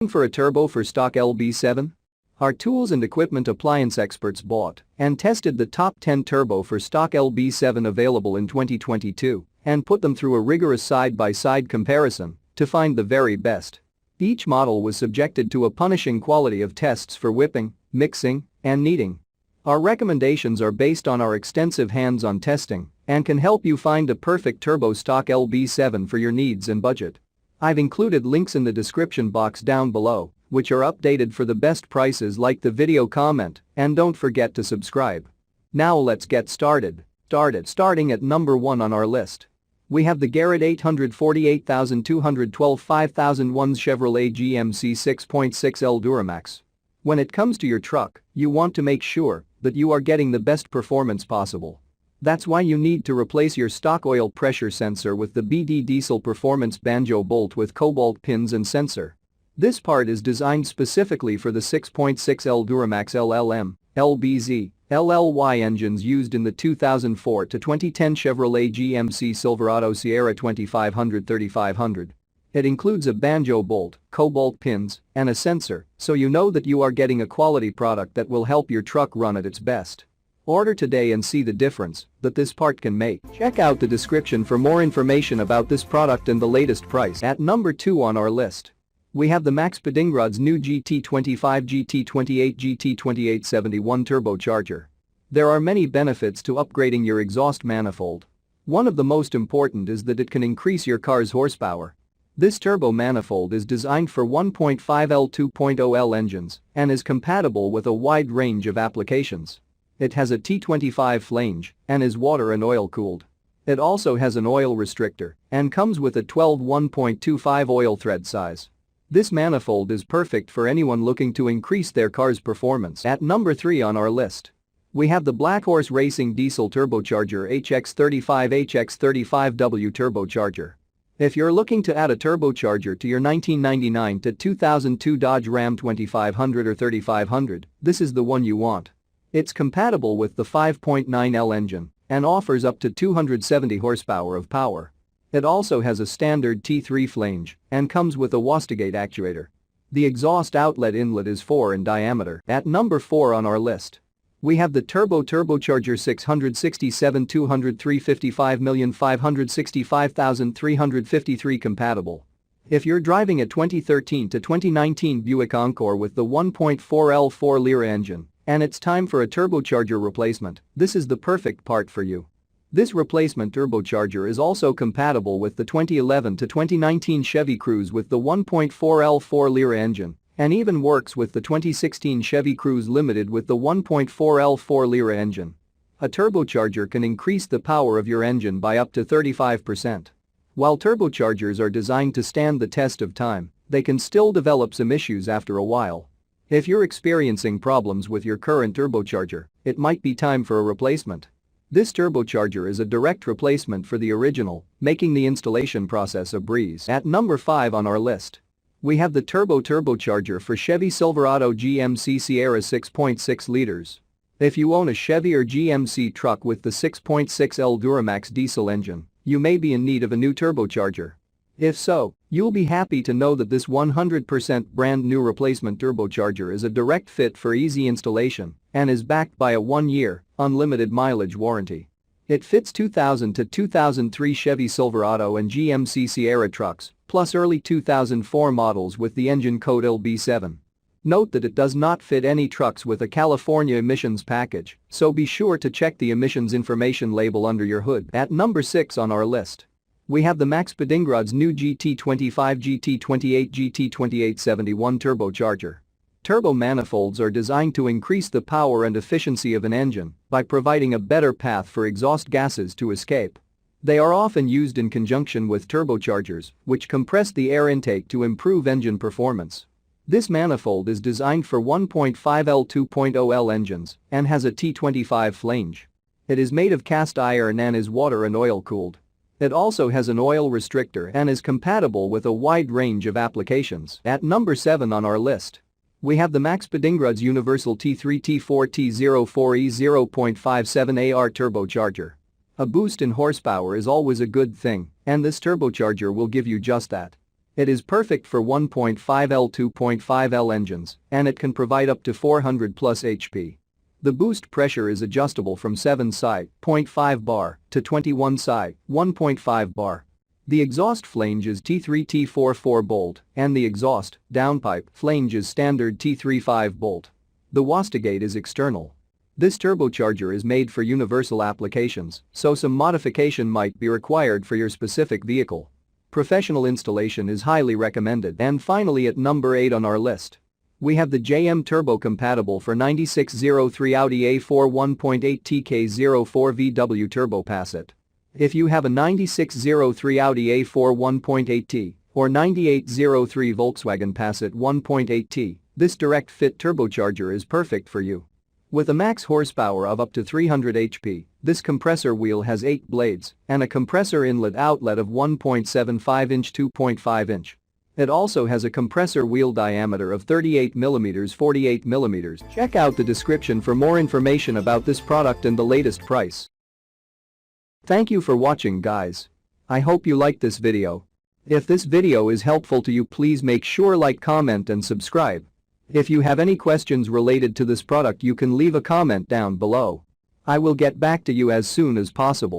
For a Turbo For Stock LB7? Our tools and equipment appliance experts bought and tested the top 10 Turbo For Stock LB7 available in 2022 and put them through a rigorous side-by-side comparison to find the very best. Each model was subjected to a punishing quality of tests for whipping, mixing, and kneading. Our recommendations are based on our extensive hands-on testing and can help you find a perfect Turbo Stock LB7 for your needs and budget. I've included links in the description box down below, which are updated for the best prices. Like the video, comment, and don't forget to subscribe. Now let's get started. Starting at number 1 on our list. We have the Garrett 848,212 5001 Chevrolet GMC 6.6L Duramax. When it comes to your truck, you want to make sure that you are getting the best performance possible. That's why you need to replace your stock oil pressure sensor with the BD Diesel Performance Banjo bolt with cobalt pins and sensor. This part is designed specifically for the 6.6L Duramax LLM, LBZ, LLY engines used in the 2004 to 2010 Chevrolet GMC Silverado Sierra 2500-3500. It includes a banjo bolt, cobalt pins, and a sensor, so you know that you are getting a quality product that will help your truck run at its best. Order today and see the difference that this part can make. Check out the description for more information about this product and the latest price. At number 2 on our list. We have the Max Bedingrad's new GT25 GT28 GT2871 Turbocharger. There are many benefits to upgrading your exhaust manifold. One of the most important is that it can increase your car's horsepower. This turbo manifold is designed for 1.5L 2.0L engines and is compatible with a wide range of applications. It has a T25 flange and is water and oil cooled. It also has an oil restrictor and comes with a 12 1.25 oil thread size. This manifold is perfect for anyone looking to increase their car's performance. At number 3 on our list. We have the Black Horse Racing Diesel Turbocharger HX35 HX35W Turbocharger. If you're looking to add a turbocharger to your 1999 to 2002 Dodge Ram 2500 or 3500, this is the one you want. It's compatible with the 5.9L engine and offers up to 270 horsepower of power. It also has a standard T3 flange and comes with a Wastegate actuator. The exhaust outlet inlet is 4 in diameter. At number 4 on our list. We have the Turbocharger 667 200 355,565,353 compatible. If you're driving a 2013 to 2019 Buick Encore with the 1.4L 4-liter engine and it's time for a turbocharger replacement, this is the perfect part for you. This replacement turbocharger is also compatible with the 2011 to 2019 Chevy Cruze with the 1.4L 4-liter engine and even works with the 2016 Chevy Cruze Limited with the 1.4L 4-liter engine. A turbocharger can increase the power of your engine by up to 35%. While turbochargers are designed to stand the test of time, they can still develop some issues after a while. If you're experiencing problems with your current turbocharger, it might be time for a replacement. This turbocharger is a direct replacement for the original, making the installation process a breeze. At number 5 on our list. We have the turbocharger for Chevy Silverado GMC Sierra 6.6 liters. If you own a Chevy or GMC truck with the 6.6L Duramax diesel engine, you may be in need of a new turbocharger. If so, you'll be happy to know that this 100% brand new replacement turbocharger is a direct fit for easy installation and is backed by a 1-year, unlimited mileage warranty. It fits 2000 to 2003 Chevy Silverado and GMC Sierra trucks, plus early 2004 models with the engine code LB7. Note that it does not fit any trucks with a California emissions package, so be sure to check the emissions information label under your hood. At number 6 on our list. We have the Max Bedingrad's new GT25 GT28 GT2871 Turbocharger. Turbo manifolds are designed to increase the power and efficiency of an engine by providing a better path for exhaust gases to escape. They are often used in conjunction with turbochargers, which compress the air intake to improve engine performance. This manifold is designed for 1.5L 2.0L engines and has a T25 flange. It is made of cast iron and is water and oil cooled. It also has an oil restrictor and is compatible with a wide range of applications. At number 7 on our list. We have the Max Bedingrad's Universal T3 T4 T04E 0.57 AR Turbocharger. A boost in horsepower is always a good thing, and this turbocharger will give you just that. It is perfect for 1.5L 2.5L engines, and it can provide up to 400 plus HP. The boost pressure is adjustable from 7 psi (0.5 bar) to 21 psi (1.5 bar). The exhaust flange is T3 T4 4-bolt and the exhaust downpipe flange is standard T3 5-bolt. The wastegate is external. This turbocharger is made for universal applications, so some modification might be required for your specific vehicle. Professional installation is highly recommended. And finally, at number 8 on our list, we have the JM Turbo compatible for 9603 Audi A4 1.8 TK04 VW Turbo Passat. If you have a 9603 Audi A4 1.8T or 9803 Volkswagen Passat 1.8T, this direct fit turbocharger is perfect for you. With a max horsepower of up to 300 HP, this compressor wheel has 8 blades and a compressor inlet-outlet of 1.75-inch 2.5-inch. It also has a compressor wheel diameter of 38mm 48mm. Check out the description for more information about this product and the latest price. Thank you for watching, guys. I hope you liked this video. If this video is helpful to you, please make sure like, comment and subscribe. If you have any questions related to this product, you can leave a comment down below. I will get back to you as soon as possible.